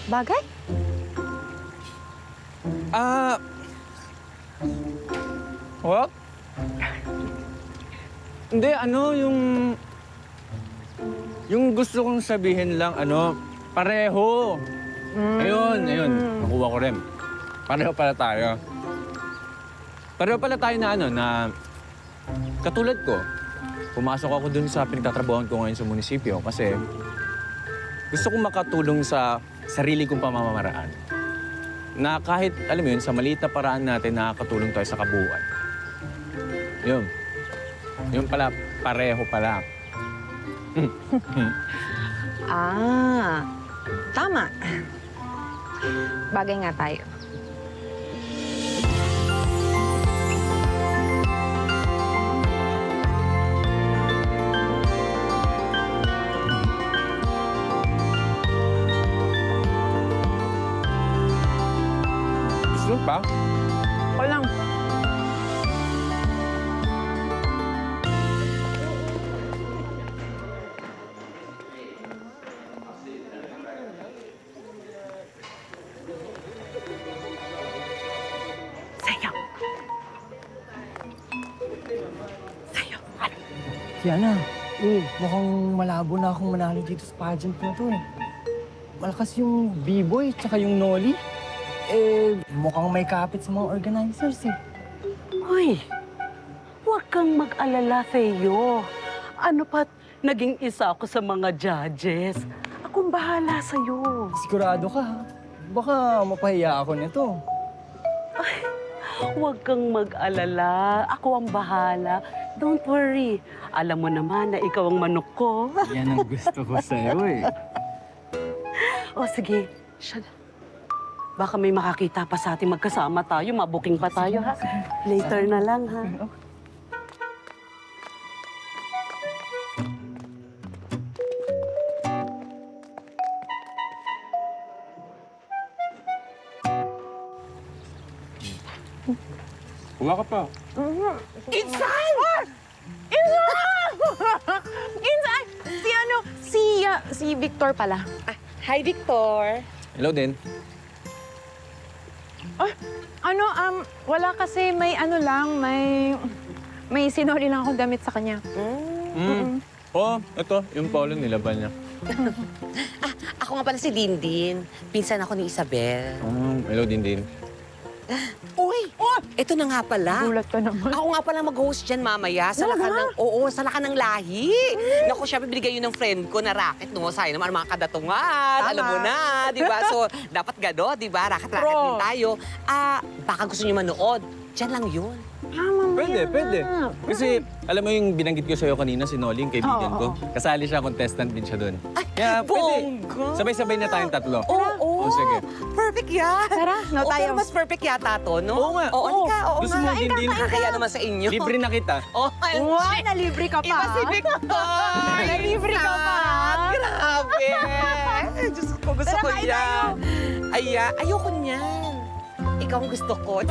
bagay? What? Hindi, yung gusto kong sabihin lang, pareho. Ayun, nakuha ko rin. Pareho pala tayo. Pareho pala tayo na katulad ko, pumasok ako dun sa pinagtatrabahoan ko ngayon sa munisipyo kasi gusto kong makatulong sa sarili kong pamamaraan. Na kahit, alam mo yun, sa maliit na paraan natin, nakakatulong tayo sa kabuuan. Yun. Yun pala, pareho pala. Tama. Bagay nga tayo. Gusto pa? O lang. Sayaw. Sayaw. Kiana, mukhang malabo na akong manalo dito sa pageant na to eh. Malakas yung B-boy tsaka yung Nolly. Mukhang may kapit sa mga organizers eh. Uy, huwag kang mag-alala, Theo. Ano pa't naging isa ako sa mga judges? Akong bahala sa'yo. Sigurado ka ha? Baka mapahiya ako nito. Huwag kang mag-alala. Ako ang bahala. Don't worry. Alam mo naman na ikaw ang manok ko. Yan ang gusto ko sa'yo eh. O sige, siya. Baka may makakita pa sa ating magkasama tayo. Mabuking pa tayo, ha? Later na lang, ha? Kuha ka pa. Insan! Insan! Si Victor pala. Hi, Victor. Hello din. Wala kasi may sinoli lang akong damit sa kanya. Ito, yung polo nilaban niya. Ako nga pala si Dindin. Pinsan ako ni Isabel. Hello din. Uy! Ito na nga pala. Gulat ka naman. Ako nga pala mag-host dyan mamaya. Sala ka ng lahi. Naku, syempre binigay yun ng friend ko na racket, no? Sayang naman mga kadatungan. Tama. Alam mo na, di ba? So, dapat gado, di ba? Racket-racket din tayo. Baka gusto niyo manood. Diyan lang yun. Pwede. Kasi, alam mo yung binanggit ko sa'yo kanina, si Nolly, yung kaibigan ko. Kasali siya, contestant din siya doon. Kaya pwede. bongga. Sabay-sabay na tayong tatlo. Oo. Sige. Perfect yan. Tara, no Oo, tayo. pero mas perfect yata to, no? Oo nga. Oo, halika. Oo Gusto nga. mo din. Kaya naman sa inyo. Libre na kita. Oh, Wow, nalibre ka pa. Iba si Victor! Nalibre ka pa. Grabe! Diyos ko, gusto ko yan. Ayoko niyan. Ikaw ang gusto ko.